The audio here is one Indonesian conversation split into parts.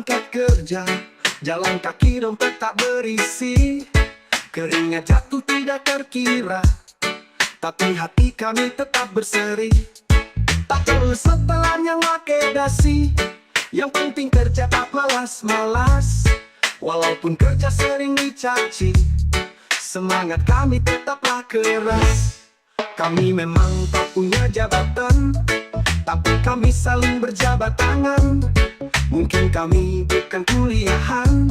berangkat kerja, jalan kaki dompet tak berisi. Keringat jatuh tidak terkira, tapi hati kami tetap berseri. Tak perlu setelan yang pakai dasi, yang penting kerja tak malas-malas. Walaupun kerja sering dicaci, semangat kami tetaplah keras. Kami memang tak punya jabatan, tapi kami saling berjabat tangan. Mungkin kami bukan kuliahan,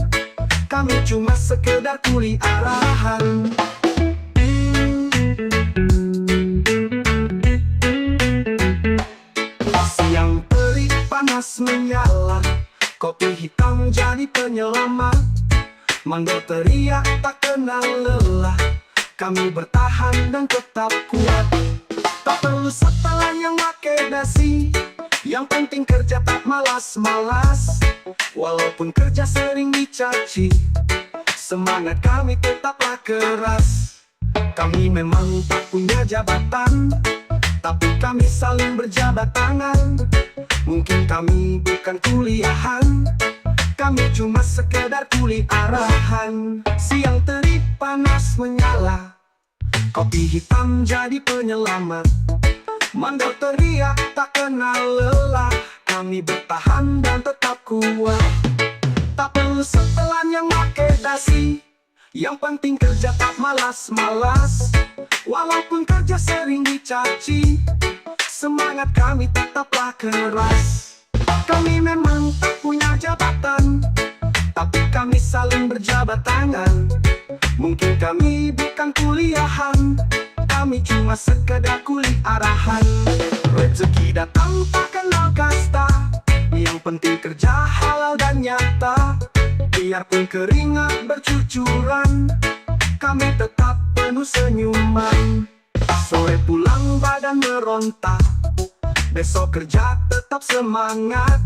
kami cuma sekedar kuli arahan. Siang terik panas menyala, kopi hitam jadi penyelamat. Mandor teriak tak kenal lelah, kami bertahan dan tetap kuat. Tak perlu setelan yang pakai dasi, yang penting kerja tak malas-malas. Walaupun kerja sering dicaci, semangat kami tetaplah keras. Kami memang tak punya jabatan, tapi kami saling berjabat tangan. Mungkin kami bukan kuliahan, kami cuma sekedar kuli arahan. Siang terik panas menyala, kopi hitam jadi penyelamat. Mandor teriak tak kenal lelah, kami bertahan dan tetap kuat. Tak perlu setelan yang pakai dasi, yang penting kerja tak malas-malas. Walaupun kerja sering dicaci, semangat kami tetaplah keras. Kami memang tak punya jabatan, tapi kami saling berjabat tangan. Mungkin kami bukan kuliahan, kami cuma sekedar kuli arahan. Rezeki datang tak kenal kasta, yang penting kerja halal dan nyata. Biarpun keringat bercucuran, kami tetap penuh senyuman. Sore pulang badan meronta, besok kerja tetap semangat.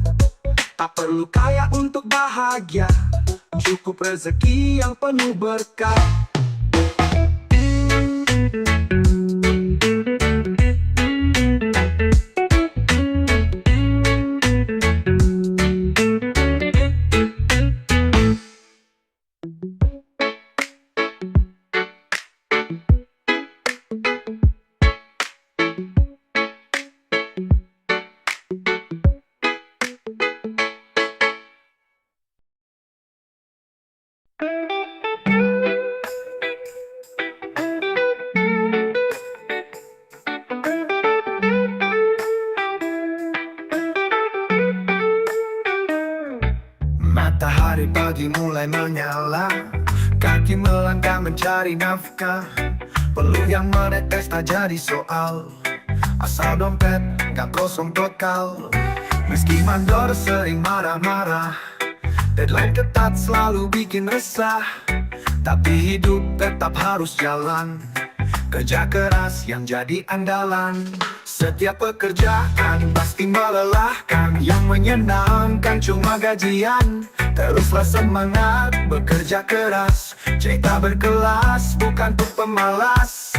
Tak perlu kaya untuk bahagia, cukup rezeki yang penuh berkah. Matahari pagi mulai menyala, kaki melangkah mencari nafkah. Peluh yang menetes tak jadi soal, asal dompet gak kosong total. Meski mandor sering marah-marah, deadline ketat selalu bikin resah. Tapi hidup tetap harus jalan, kerja keras yang jadi andalan. Setiap pekerjaan pasti melelahkan, yang menyenangkan cuma gajian. Teruslah semangat, bekerja keras, cerita berkelas, bukan untuk pemalas.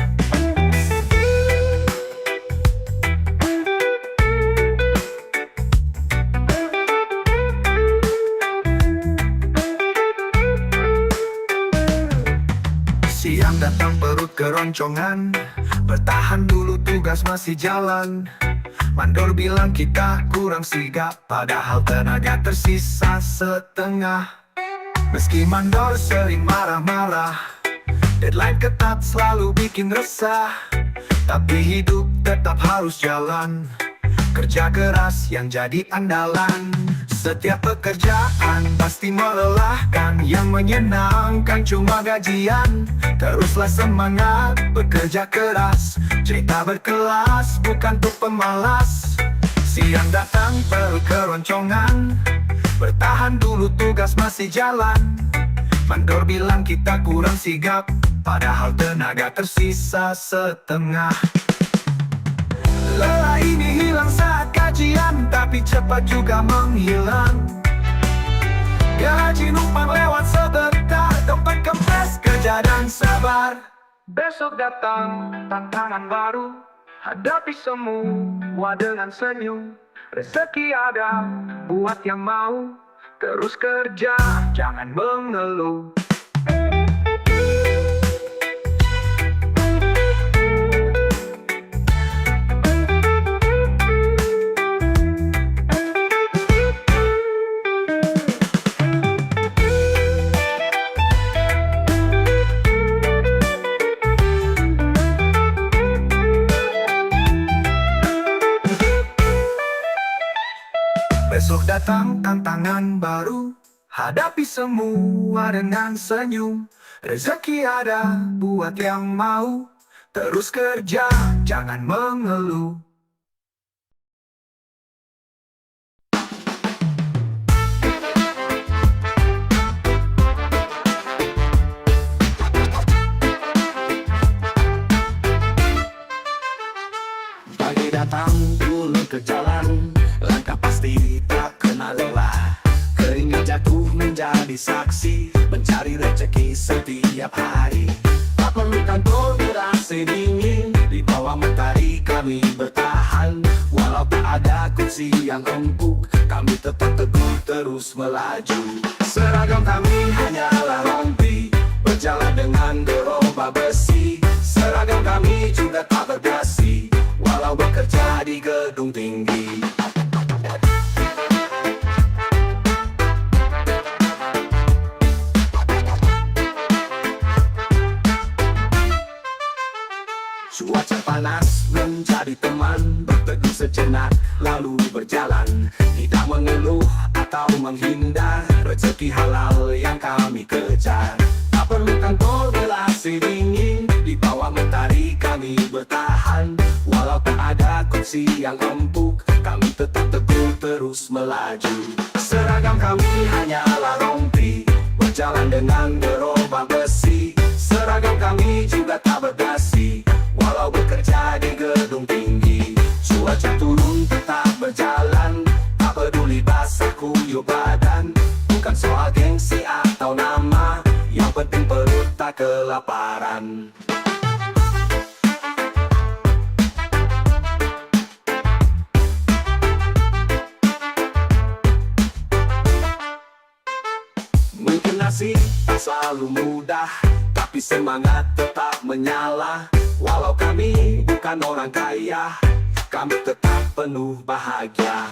Siang datang perut keroncongan, bertahan dulu tugas masih jalan. Mandor bilang kita kurang sigap, padahal tenaga tersisa setengah. Meski mandor sering marah-marah, deadline ketat selalu bikin resah. Tapi hidup tetap harus jalan, kerja keras yang jadi andalan. Setiap pekerjaan pasti melelahkan, yang menyenangkan cuma gajian. Teruslah semangat, bekerja keras, cerita berkelas, bukan untuk pemalas. Siang datang perut keroncongan, bertahan dulu tugas masih jalan. Mandor bilang kita kurang sigap, padahal tenaga tersisa setengah. Lelah ini hilang saat kajian, tapi cepat juga menghilang. Gaji numpang lewat sebentar, dompet kempes, kerja dan sabar. Besok datang tantangan baru, hadapi semua dengan senyum. Rezeki ada buat yang mau, terus kerja, jangan mengeluh. Besok datang tantangan baru, hadapi semua dengan senyum. Rezeki ada buat yang mau, terus kerja, jangan mengeluh. Pagi datang dulu ke jalan, langkah pasti tak kenal lelah. Keringat jatuh menjadi saksi, mencari rezeki setiap hari. Tak perlu kantor ber-AC dingin, di bawah matahari kami bertahan. Walau tak ada kursi yang empuk, kami tetap teguh terus melaju. Seragam kami hanyalah rompi, berjalan dengan gerobak besi. Seragam kami juga tak berdasi, walau bekerja di gedung tinggi. Cuaca panas menjadi teman, berteduh sejenak lalu berjalan. Tidak mengeluh atau menghindar, rezeki halal yang kami kejar. Tak perlu kantor ber-AC dingin, di bawah mentari kami bertahan. Walau tak ada kursi yang empuk, kami tetap teguh terus melaju. Seragam kami hanyalah rompi, berjalan dengan gerobak besi. Seragam kami juga tak berdasi, walau bekerja di gedung tinggi. Cuaca turun tetap berjalan, tak peduli basah kuyup badan. Bukan soal gengsi atau nama, yang penting perut tak kelaparan. Mungkin nasib tak selalu mudah, tapi semangat tetap menyala. Walau kami bukan orang kaya, kami tetap penuh bahagia.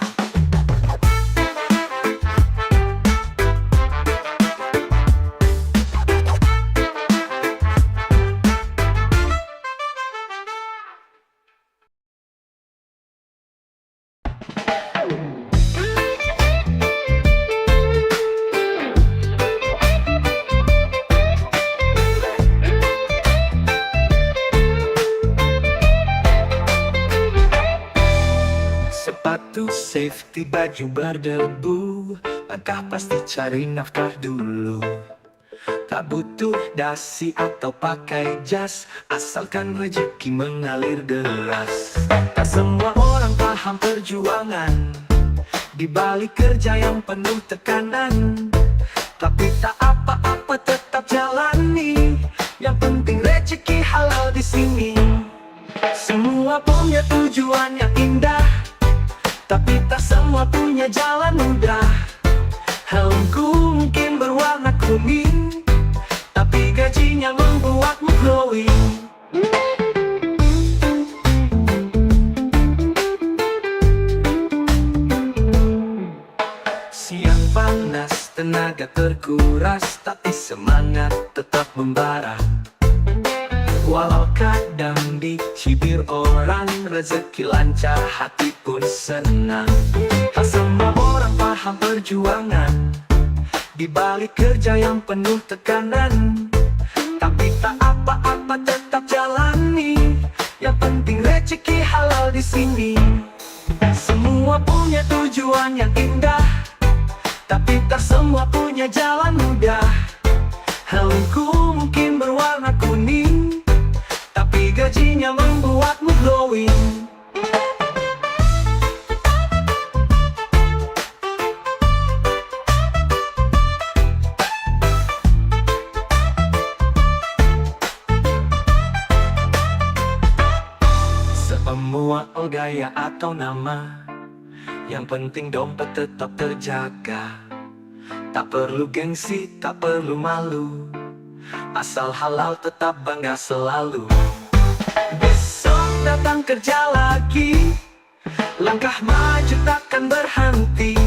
Sepatu safety, baju berdebu, langkah pasti cari nafkah dulu. Tak butuh dasi atau pakai jas, asalkan rezeki mengalir deras. Tak semua orang paham perjuangan, di balik kerja yang penuh tekanan. Tapi tak apa-apa tetap jalani, yang penting rezeki halal di sini. Semua punya tujuan yang indah, tapi tak semua punya jalan mudah. Helmku mungkin berwarna kuning, tapi gajinya membuatmu glowing. Siang panas, tenaga terkuras, tapi semangat tetap membara. Walau kadang dicibir orang, rezeki lancar, hati pun senang. Tak semua orang paham perjuangan, di balik kerja yang penuh tekanan. Tapi tak apa-apa tetap jalani, yang penting rezeki halal di sini. Semua punya tujuan yang indah, tapi tak semua punya jalan mudah. Helmku mungkin berwarna kuning, tapi gajinya membuatmu glowing. Semua gaya atau nama, yang penting dompet tetap terjaga. Tak perlu gengsi, tak perlu malu, asal halal tetap bangga selalu. Besok datang kerja lagi, langkah maju takkan berhenti.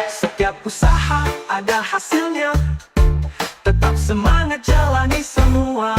Setiap usaha ada hasilnya, tetap semangat jalani semua.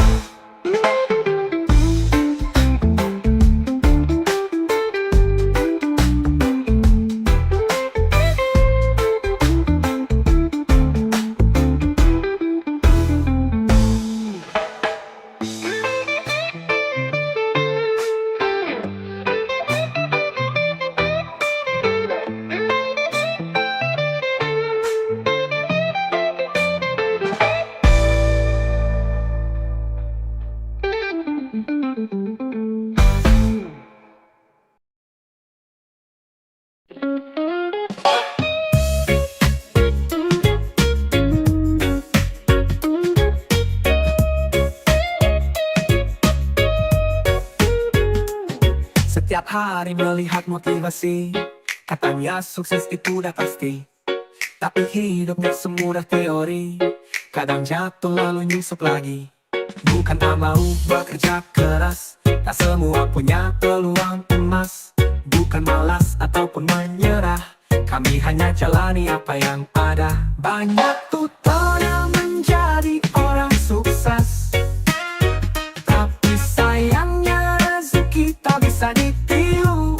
Setiap hari melihat motivasi, katanya sukses itu udah pasti. Tapi hidupnya semudah teori, kadang jatuh lalu nyusup lagi. Bukan tak mau bekerja keras, tak semua punya peluang emas. Bukan malas ataupun menyerah, kami hanya jalani apa yang ada. Banyak tutorial menjadi orang sukses, tapi sayangnya rezeki tak bisa ditiru.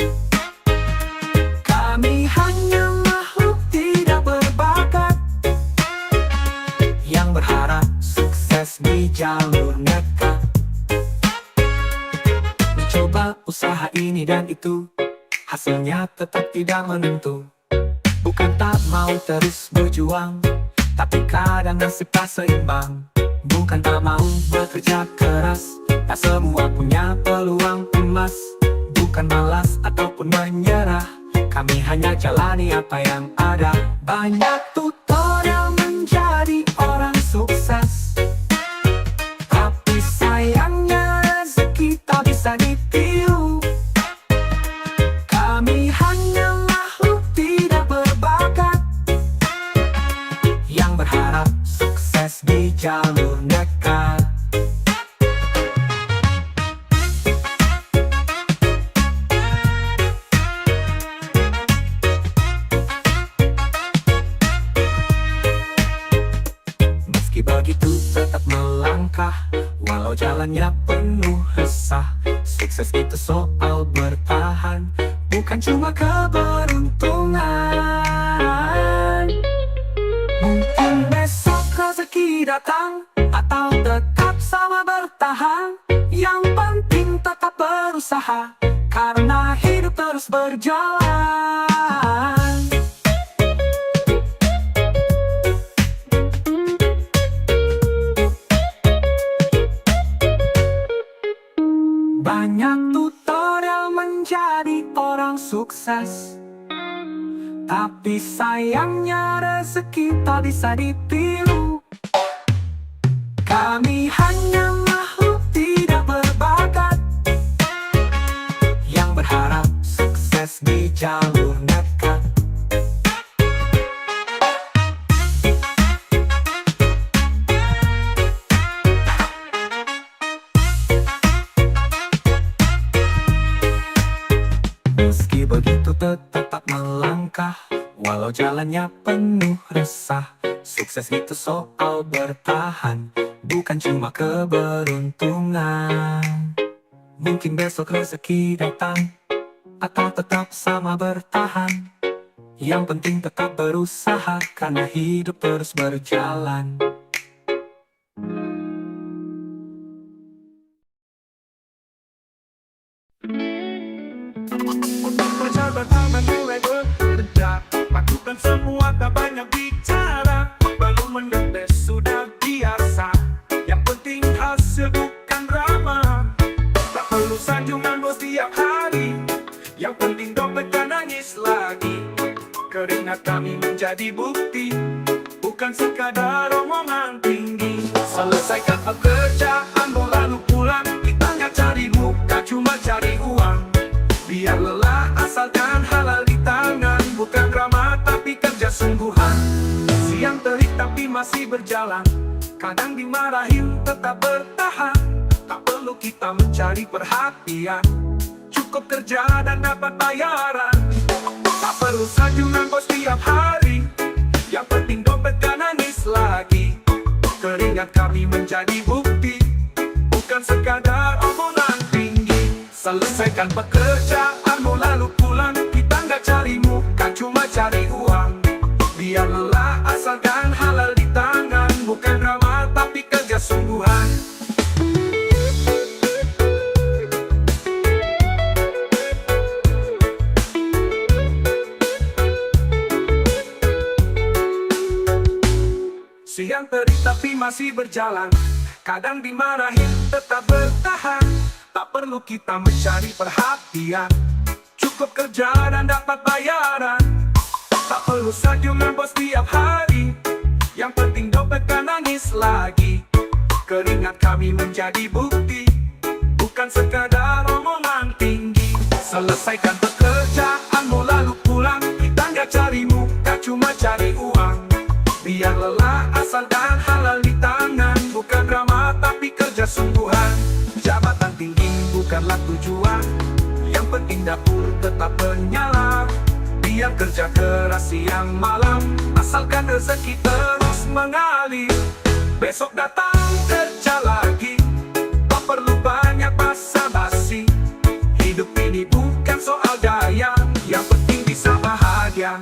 Kami hanya makhluk tidak berbakat, yang berharap sukses di jalur nekat. Mencoba usaha ini dan itu, hasilnya tetap tidak menentu. Bukan tak mau terus berjuang, tapi kadang nasib tak seimbang. Bukan tak mau bekerja keras, tak semua punya peluang emas. Bukan malas ataupun menyerah, kami hanya jalani apa yang ada. Banyak tutorial menjadi orang sukses, tapi sayangnya rezeki tak bisa ditiru. Kami hanya makhluk tidak berbakat, yang berharap sukses di jalur nekat. Meski begitu tetap melangkah, walau jalannya penuh resah. Sukses itu soal bertahan, bukan cuma keberuntungan. Mungkin besok rezeki datang, atau tetap sama bertahan. Yang penting tetap berusaha, karena hidup terus berjalan. Banyak tutorial menjadi orang sukses, tapi sayangnya rezeki tak bisa ditiru. Kami hanya makhluk tidak berbakat, yang berharap sukses di jalur nekat. Meski begitu tetap melangkah, walau jalannya penuh resah. Sukses itu soal bertahan, bukan cuma keberuntungan. Mungkin besok rezeki datang, atau tetap sama bertahan. Yang penting tetap berusaha, karena hidup terus berjalan. Persahabatan mulai berbeda, lakukan semua tak banyak bicara. Belum menetes sudah biasa, yang penting hasil bukan drama. Tak perlu sanjungan bos tiap hari, yang penting dompet tak nangis lagi. Keringat kami menjadi bukti, bukan sekadar omongan tinggi. Selesaikan pekerjaan lalu pulang, kita nggak cari muka, cuma cari uang. Biar lelah asalkan halal di tangan, bukan drama tapi kerja sungguhan. Siang masih berjalan. Kadang dimarahin tetap bertahan. Tak perlu kita mencari perhatian, cukup kerja dan dapat bayaran. Tak perlu sanjungan bos tiap hari, yang penting dompet gak nangis lagi. Keringat kami menjadi bukti, bukan sekadar omongan tinggi. Selesaikan pekerjaanmu lalu pulang. Kita nggak cari muka, cuma cari uang. Biar lelah asalkan halal di tangan. Bukan drama tapi kerja sungguhan. Siang terik tapi masih berjalan. Kadang dimarahin tetap bertahan. Tak perlu kita mencari perhatian, cukup kerja dan dapat bayaran. Tak perlu sanjungan bos tiap hari, yang penting dompet gak nangis lagi. Keringat kami menjadi bukti, bukan sekadar omongan tinggi. Selesaikan pekerjaanmu lalu pulang. Kita nggak cari muka, cuma cari uang. Biar lelah asalkan halal di tangan. Bukan drama tapi kerja sungguhan. Jabatan tinggi bukanlah tujuan, yang penting dapur tetap menyala. Biar kerja keras siang malam, asalkan rezeki terus mengalir. Besok datang kerja lagi, tak perlu banyak basa-basi. Hidup ini bukan soal daya, yang penting bisa bahagia.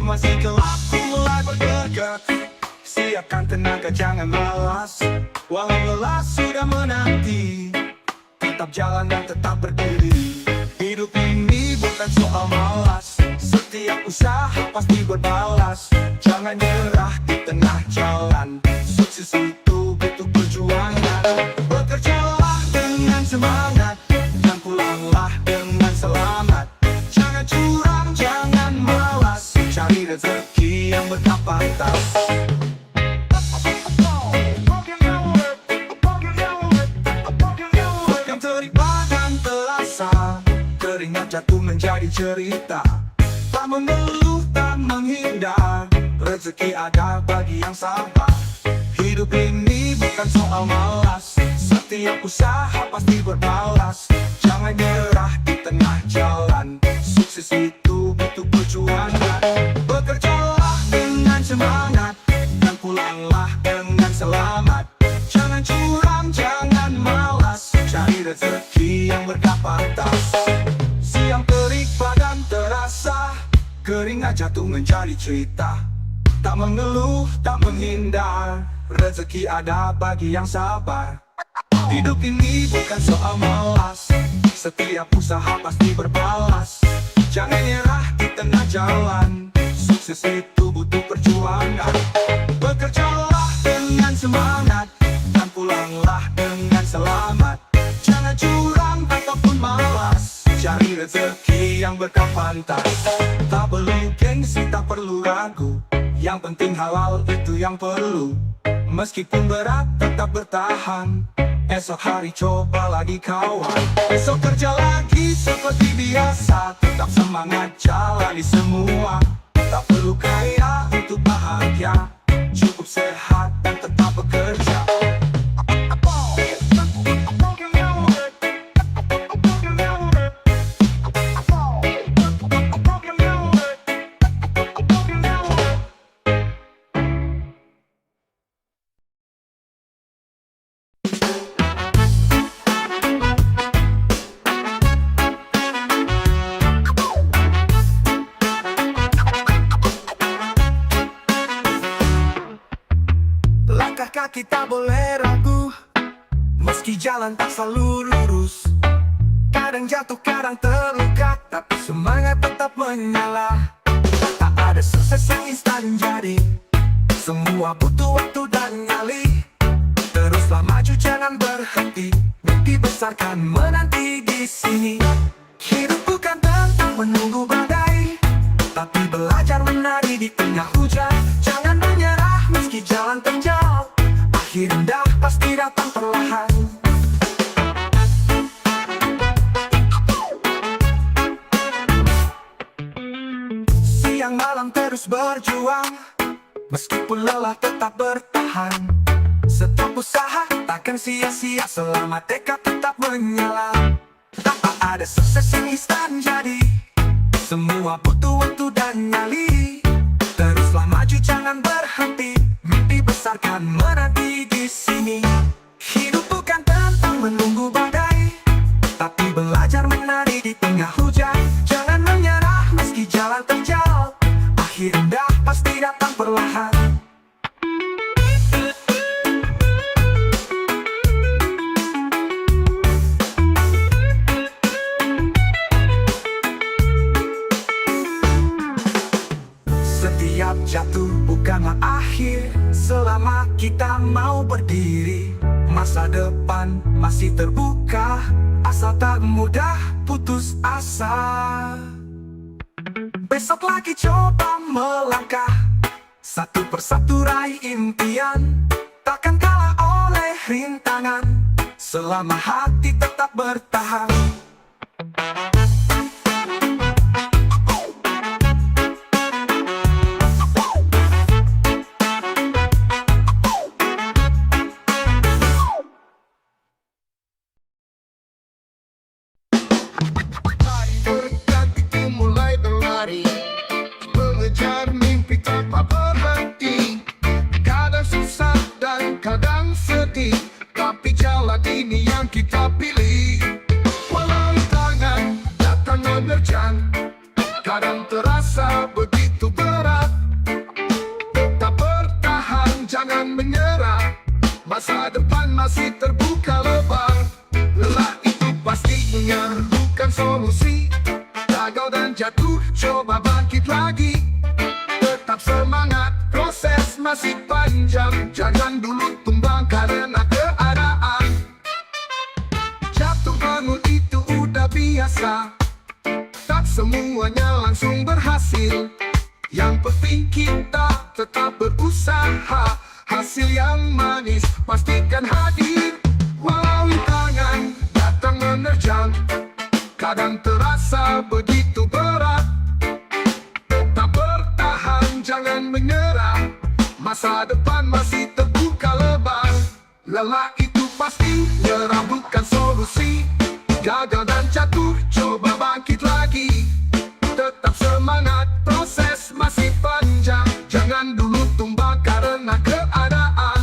Masih gelap, mulai bergerak. Siapkan tenaga, jangan malas. Walau lelah sudah menanti, tetap jalan dan tetap berdiri. Hidup ini bukan soal malas, setiap usaha pasti berbalas. Jangan nyerah di tengah jalan, sukses itu butuh perjuangan. Bekerjalah dengan semangat, dan pulanglah dengan selamat. Jangan curang, jangan malas, cari rezeki yang berkapasitas. Yang terlibat dan terasa, keringat jatuh menjadi cerita. Tak mengeluh, tak menghindar, rezeki ada bagi yang sabar. Hidup ini bukan soal malas, setiap usaha pasti berbalas. Jangan nyerah di tengah jalan, sukses itu butuh perjuangan. Bekerjalah dengan semangat, dan pulanglah dengan selamat. Jangan curang, jangan malas, cari rezeki yang berkapasitas. Siang terik padam terasa, keringat jatuh menjadi cerita. Tak mengeluh, tak menghindar, rezeki ada bagi yang sabar. Hidup ini bukan soal malas, setiap usaha pasti berbalas. Jangan nyerah di tengah jalan, sukses itu butuh perjuangan. Bekerjalah dengan semangat, dan pulanglah dengan selamat. Jangan curang ataupun malas, cari rezeki yang berkapasitas. Tak perlu gengsi, tak perlu ragu, yang penting halal itu yang perlu. Meskipun berat tetap bertahan, esok hari coba lagi kawan. Esok kerja lagi seperti biasa, tetap semangat jalani semua. Tak perlu kaya untuk bahagia, cukup sehat dan tetap bekerja. Langkah kaki tak boleh ragu, meski jalan tak selalu lurus. Kadang jatuh, kadang terluka, tapi semangat tetap menyala. Tak ada sukses yang instan jadi, semua butuh waktu dan nyali. Teruslah maju, jangan berhenti, mimpi besarkan menanti di sini. Hidup bukan tentang menunggu badai, tapi belajar menari di tengah hujan. Jangan menyerah meski jalan terjal, akhir indah pasti datang perlahan. Siang malam terus berjuang, meskipun lelah tetap bertahan. Setiap usaha takkan sia-sia selama tekad tetap menyala. Tak ada sukses yang instan jadi, semua butuh waktu dan nyali. Teruslah maju, jangan berhenti, mimpi besarkan menanti di sini. Hidup bukan tentang menunggu badai, tapi belajar menari di tengah hujan. Jangan menyerah meski jalan terjal, akhir indah pasti datang perlahan. Setiap jatuh bukanlah akhir, selama kita mau berdiri. Masa depan masih terbuka, asal tak mudah putus asa. Besok lagi coba melangkah, satu persatu raih impian. Takkan kalah oleh rintangan, selama hati tetap bertahan. Berganti mulai berlari, mengejar mimpi tanpa berhenti. Kadang susah dan kadang sedih, tapi jalan ini yang kita pilih. Walau tangan datang menerjang, kadang terasa begitu berat. Tetap bertahan, jangan menyerah, masa depan masih terbuka lebar. Lelah itu pastinya bukan solusi, gagal dan jatuh, coba bangkit lagi. Tetap semangat, proses masih panjang, jangan dulu tumbang karena keadaan. Jatuh bangun itu udah biasa, tak semuanya langsung berhasil. Yang penting kita tetap berusaha, hasil yang manis pastikan hadir. Walau tangan datang menerjang, kadang terasa begitu berat. Tetap bertahan, jangan menyerah, masa depan masih terbuka lebar. Lelah itu pasti, nyerah bukan solusi. Gagal dan jatuh, coba bangkit lagi. Tetap semangat, proses masih panjang, jangan dulu tumbang karena keadaan.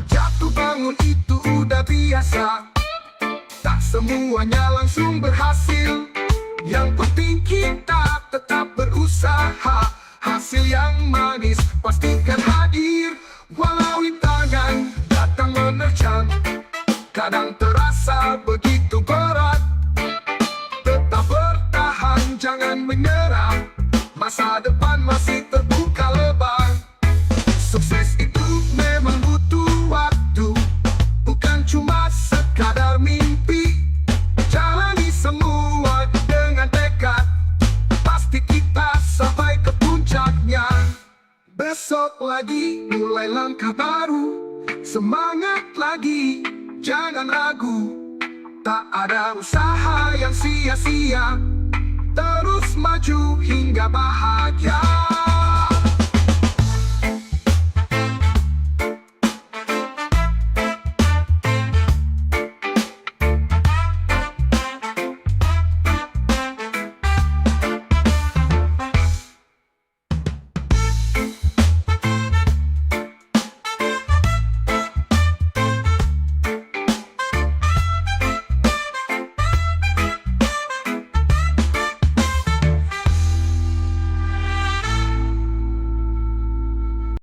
Jatuh bangun itu udah biasa, tak semuanya langsung berhasil. Yang penting kita tetap berusaha, hasil yang manis pastikan hadir. Walau tangan datang menerjang, kadang terasa begitu berat. Tetap bertahan, jangan menyerah, masa depan masih terbuka lebar. Sukses itu memang butuh waktu, bukan cuma sekadar mimpi. Jalani semua dengan tekad, pasti kita sampai ke puncaknya. Besok lagi mulai langkah baru, semangat lagi, jangan ragu. Tak ada usaha yang sia-sia, terus maju hingga bahagia.